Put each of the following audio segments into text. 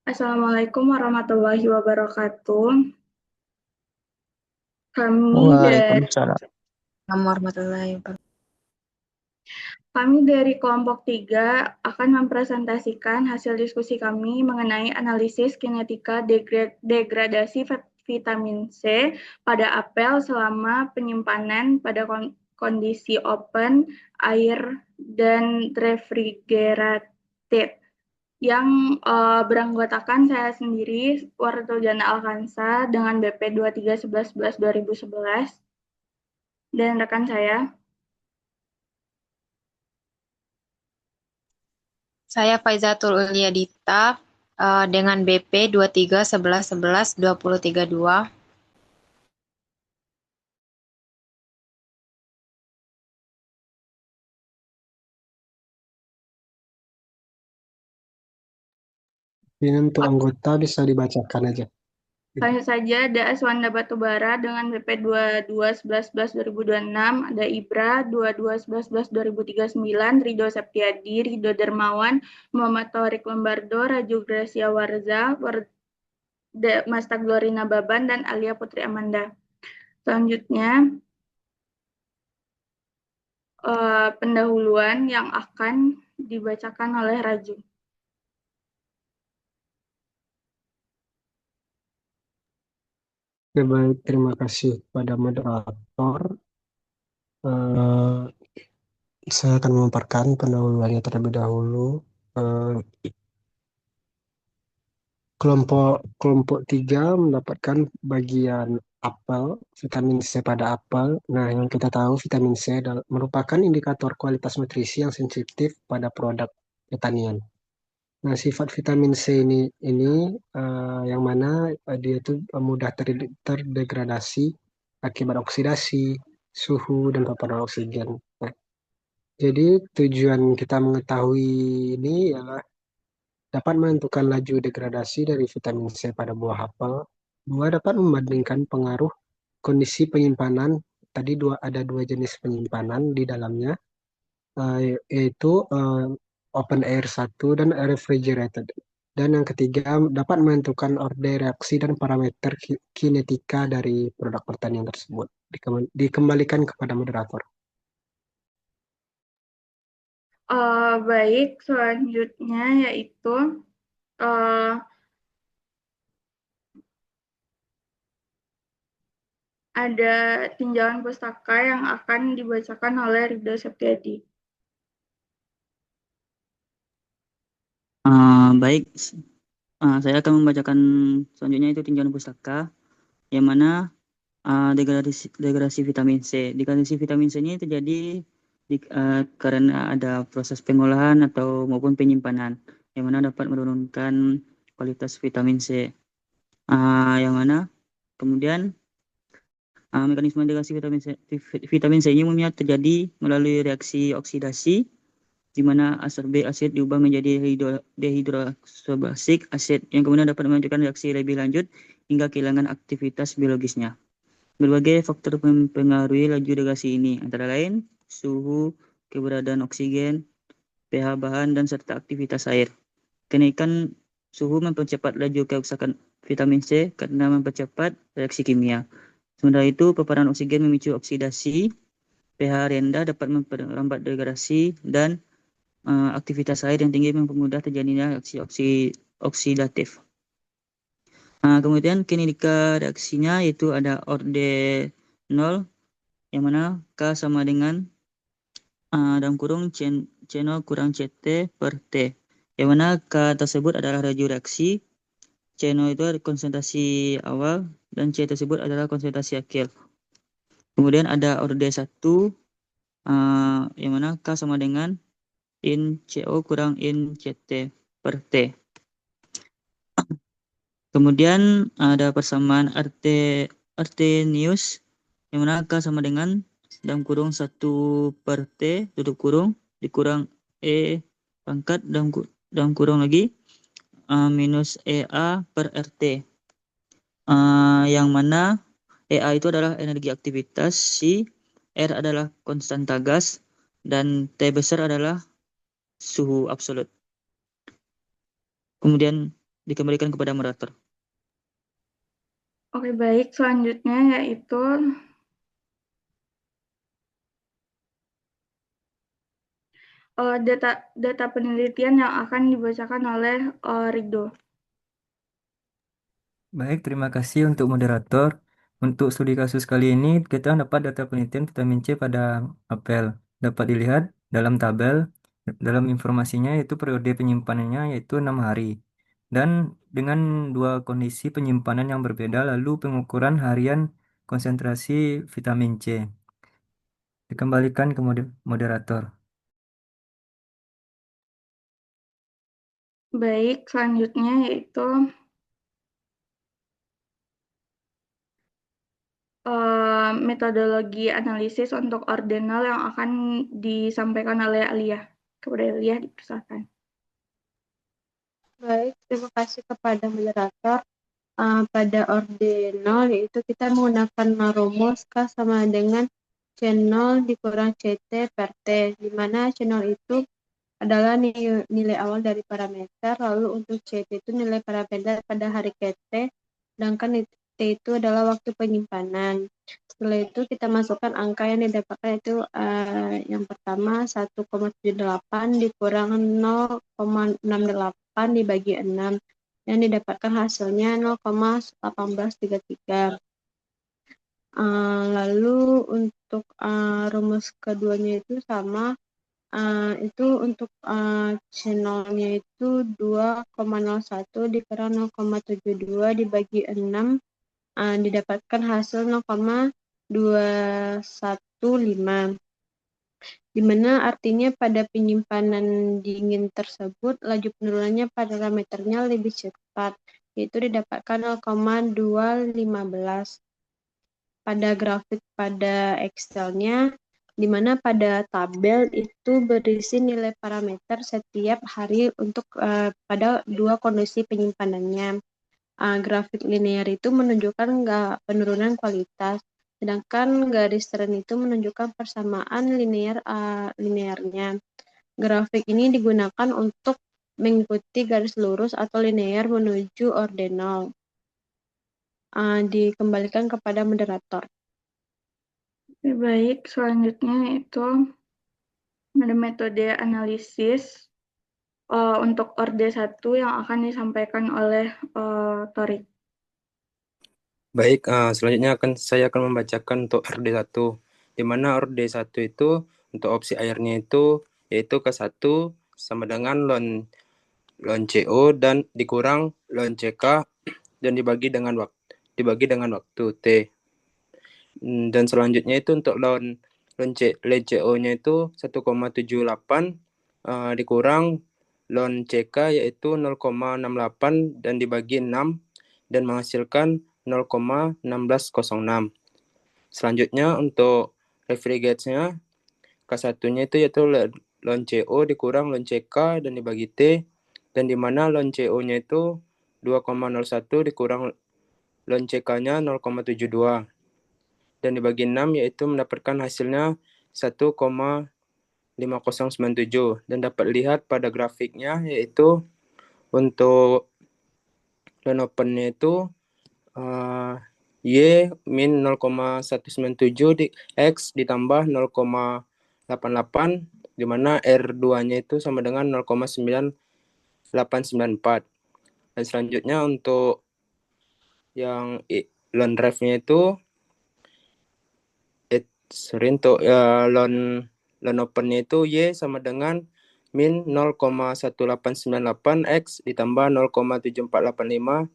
Assalamualaikum warahmatullahi wabarakatuh. Kami dari Waalaikumsalam. Warahmatullahi wabarakatuh. kami dari kelompok 3 akan mempresentasikan hasil diskusi kami mengenai analisis kinetika degradasi vitamin C pada apel selama penyimpanan pada kondisi open, air, dan refrigerated yang beranggotakan saya sendiri, Wardojana Alkansa dengan BP 231111 dan rekan saya. Saya Faizatul Uliadita dengan BP 2311112032. Ini untuk anggota bisa dibacakan aja. Hanya saja ada Aswanda Batubara dengan BP 2211112026, ada Ibra 2211112039, Rido Septiadi, Rido Dermawan, Muhammad Torik Lembardo, Raju Gracia Warza, Masta Glorina Baban, dan Alia Putri Amanda. Selanjutnya, pendahuluan yang akan dibacakan oleh Raju. Oke, baik, terima kasih pada moderator. Eh, saya akan memaparkan pendahuluannya terlebih dahulu. Eh, kelompok 3 mendapatkan bagian apel, vitamin C pada apel. Nah, yang kita tahu vitamin C merupakan indikator kualitas nutrisi yang sensitif pada produk pertanian. Nah, sifat vitamin C ini yang mana dia itu mudah terdegradasi akibat oksidasi, suhu, dan paparan oksigen. Nah, jadi tujuan kita mengetahui ini ialah dapat menentukan laju degradasi dari vitamin C pada buah apel. Dua, dapat membandingkan pengaruh kondisi penyimpanan. Tadi ada dua jenis penyimpanan di dalamnya, yaitu open air satu dan refrigerated. Dan yang ketiga, dapat menentukan orde reaksi dan parameter kinetika dari produk pertanian tersebut. Dikembalikan kepada moderator. Baik, selanjutnya yaitu uh, ada tinjauan pustaka yang akan dibacakan oleh Rido Septiadi. Baik, saya akan membacakan selanjutnya itu tinjauan pustaka, yang mana degradasi vitamin C. Degradasi vitamin C ini terjadi karena ada proses pengolahan atau maupun penyimpanan, yang mana dapat menurunkan kualitas vitamin C. Yang mana kemudian mekanisme degradasi vitamin C ini umumnya terjadi melalui reaksi oksidasi, di mana ascorbic acid diubah menjadi dehidroksybasic acid yang kemudian dapat melanjutkan reaksi lebih lanjut hingga kehilangan aktivitas biologisnya. Berbagai faktor mempengaruhi laju degradasi ini, antara lain suhu, keberadaan oksigen, pH bahan, dan serta aktivitas air. Kenaikan suhu mempercepat laju kerusakan vitamin C karena mempercepat reaksi kimia. Sementara itu, paparan oksigen memicu oksidasi, pH rendah dapat memperlambat degradasi, dan aktivitas air yang tinggi mempermudah terjadinya reaksi oksidatif. Kemudian kinetika reaksinya yaitu ada orde 0, yang mana K sama dengan dalam kurung C0 kurang CT per T, yang mana K tersebut adalah laju reaksi, C0 itu adalah konsentrasi awal, dan C tersebut adalah konsentrasi akhir. Kemudian ada orde 1, yang mana K sama dengan in CO kurang in CT per T. Kemudian ada persamaan Arrhenius, yang mana K sama dengan dalam kurung 1 per T tutup kurung dikurang E pangkat dalam kurung lagi minus EA per RT, yang mana EA itu adalah energi aktivitas, si R adalah konstanta gas, dan T besar adalah suhu absolut. Kemudian Dikembalikan kepada moderator. Oke, baik. Selanjutnya yaitu data penelitian yang akan dibacakan oleh Rido. Baik, terima kasih untuk moderator. Untuk studi kasus kali ini, kita dapat data penelitian vitamin C pada apel. Dapat dilihat dalam tabel, dalam informasinya yaitu periode penyimpanannya yaitu 6 hari. Dan dengan dua kondisi penyimpanan yang berbeda, lalu pengukuran harian konsentrasi vitamin C. Dikembalikan ke moderator. Baik, selanjutnya yaitu metodologi analisis untuk ordinal yang akan disampaikan oleh Alia. Kepada Alia dipersilakan. Baik, terima kasih kepada moderator. Pada ordinal yaitu kita menggunakan rumus K sama dengan C0 dikurang CT per T, di mana C0 itu adalah nilai awal dari parameter, lalu untuk CT itu nilai parameter pada hari KT, sedangkan T itu adalah waktu penyimpanan. Setelah itu kita masukkan angka yang didapatkan itu yang pertama 1,78 dikurang 0,68 dibagi 6, yang didapatkan hasilnya 0,1833. Lalu untuk rumus keduanya itu sama, itu untuk C0-nya itu 2,01 dikurang 0,72 dibagi 6, didapatkan hasil 0,215, di mana artinya pada penyimpanan dingin tersebut laju penurunannya parameternya lebih cepat, yaitu didapatkan 0,215. Pada grafik pada Excel-nya, di mana pada tabel itu berisi nilai parameter setiap hari untuk pada dua kondisi penyimpanannya. Grafik linear itu menunjukkan penurunan kualitas, sedangkan garis tren itu menunjukkan persamaan linearnya. Grafik ini digunakan untuk mengikuti garis lurus atau linear menuju ordinal. Dikembalikan kepada moderator. Baik, selanjutnya itu ada metode analisis untuk orde 1 yang akan disampaikan oleh Torik. Baik, selanjutnya saya akan membacakan untuk orde 1, di mana orde 1 itu untuk opsi airnya itu yaitu K1 sama dengan ln CO dan dikurang ln CK dan dibagi dengan waktu T. Dan selanjutnya itu untuk ln CO-nya itu 1,78 dikurang ln CK yaitu 0,68 dan dibagi 6 dan menghasilkan 0,1606. Selanjutnya untuk refrigerate-nya K1-nya itu yaitu ln CO dikurang ln CK dan dibagi T, dan di mana ln CO-nya itu 2,01 dikurang ln CK-nya 0,72 dan dibagi 6 yaitu mendapatkan hasilnya 1,5097, dan dapat lihat pada grafiknya yaitu untuk ln open-nya itu Y min 0,197 X ditambah 0,88, di mana R2-nya itu sama dengan 0,9894. Dan selanjutnya untuk yang ln ref-nya itu untuk ln open-nya itu Y sama dengan min 0,1898 X ditambah 0,7485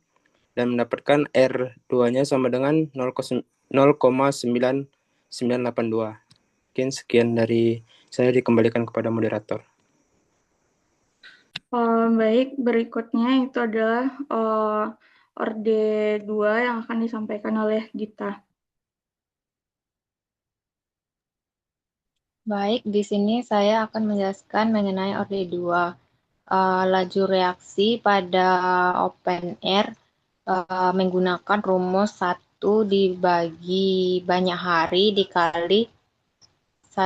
dan mendapatkan R2-nya sama dengan 0,9982. Mungkin sekian dari saya, dikembalikan kepada moderator. Baik, berikutnya itu adalah orde 2 yang akan disampaikan oleh Gita. Baik, di sini saya akan menjelaskan mengenai orde 2. Laju reaksi pada open air menggunakan rumus 1 dibagi banyak hari dikali 1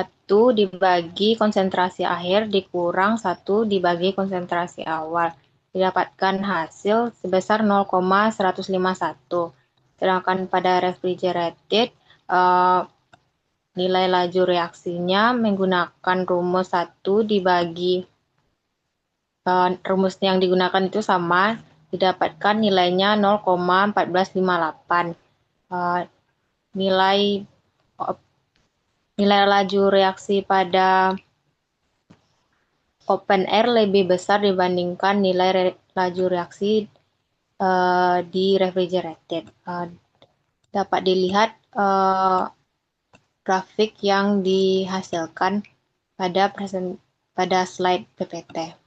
dibagi konsentrasi akhir dikurang 1 dibagi konsentrasi awal. didapatkan hasil sebesar 0,151. Sedangkan pada refrigerated, nilai laju reaksinya menggunakan rumus 1 dibagi rumus yang digunakan itu sama, didapatkan nilainya 0,1458. Nilai laju reaksi pada open air lebih besar dibandingkan nilai laju reaksi di refrigerated. Dapat dilihat grafik yang dihasilkan pada slide PPT.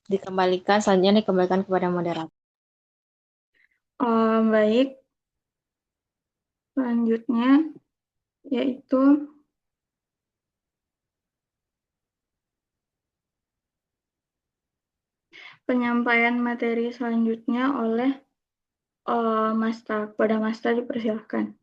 Selanjutnya dikembalikan kepada moderator. Baik, selanjutnya yaitu penyampaian materi selanjutnya oleh Masta. Kepada Masta dipersilakan.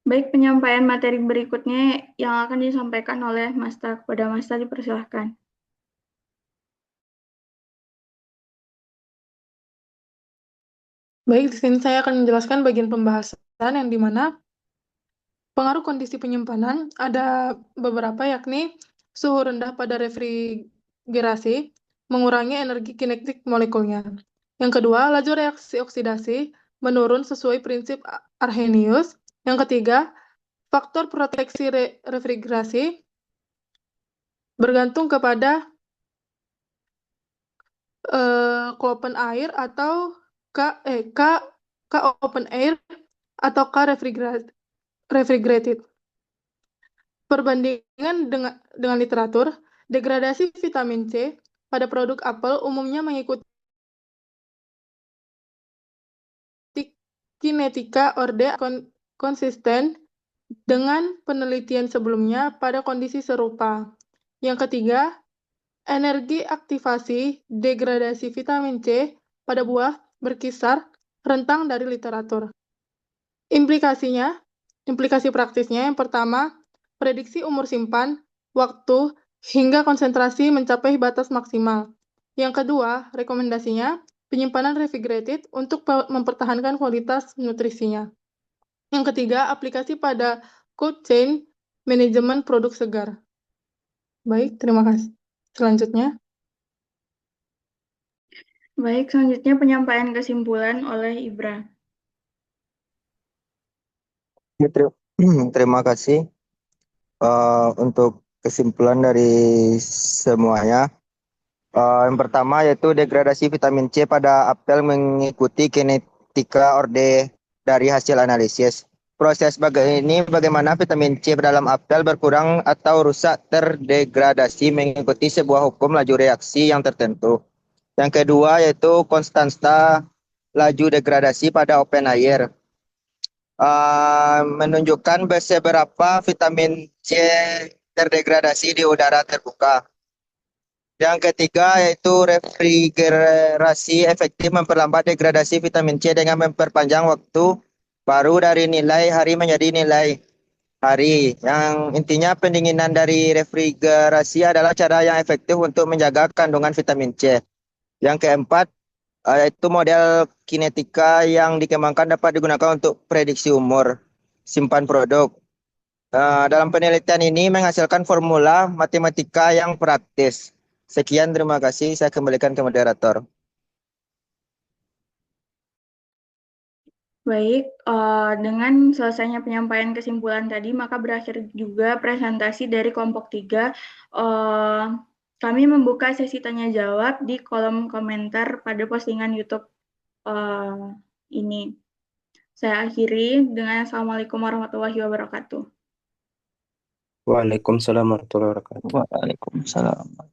Baik, penyampaian materi berikutnya yang akan disampaikan oleh Masta. Kepada Masta dipersilakan. Baik, di sini saya akan menjelaskan bagian pembahasan yang dimana pengaruh kondisi penyimpanan ada beberapa, yakni suhu rendah pada refrigerasi mengurangi energi kinetik molekulnya. Yang kedua, laju reaksi oksidasi menurun sesuai prinsip Arrhenius. Yang ketiga, faktor proteksi refrigerasi bergantung kepada K air atau K open air atau K refrigerated. Perbandingan dengan literatur, degradasi vitamin C pada produk apel umumnya mengikuti kinetika orde konsisten dengan penelitian sebelumnya pada kondisi serupa. Yang ketiga, energi aktivasi degradasi vitamin C pada buah berkisar rentang dari literatur. Implikasi praktisnya yang pertama, prediksi umur simpan, waktu, hingga konsentrasi mencapai batas maksimal. Yang kedua, rekomendasinya, penyimpanan refrigerated untuk mempertahankan kualitas nutrisinya. Yang ketiga, aplikasi pada cold chain manajemen produk segar. Baik, terima kasih. Selanjutnya. Baik, selanjutnya penyampaian kesimpulan oleh Ibra. Terima kasih untuk kesimpulan dari semuanya. Yang pertama yaitu degradasi vitamin C pada apel mengikuti kinetika orde dari hasil analisis. Proses ini bagaimana vitamin C dalam apel berkurang atau rusak terdegradasi mengikuti sebuah hukum laju reaksi yang tertentu. Yang kedua yaitu konstansa laju degradasi pada open air. Menunjukkan seberapa vitamin C terdegradasi di udara terbuka. Yang ketiga yaitu refrigerasi efektif memperlambat degradasi vitamin C dengan memperpanjang waktu baru dari nilai hari menjadi nilai hari. Yang intinya pendinginan dari refrigerasi adalah cara yang efektif untuk menjaga kandungan vitamin C. Yang keempat yaitu model kinetika yang dikembangkan dapat digunakan untuk prediksi umur simpan produk. Dalam penelitian ini menghasilkan formula matematika yang praktis. Sekian, terima kasih. Saya kembalikan ke moderator. Baik, dengan selesainya penyampaian kesimpulan tadi, maka berakhir juga presentasi dari kelompok 3. Kami membuka sesi tanya-jawab di kolom komentar pada postingan YouTube ini. Saya akhiri dengan Assalamualaikum warahmatullahi wabarakatuh. Waalaikumsalam warahmatullahi wabarakatuh. Waalaikumsalam.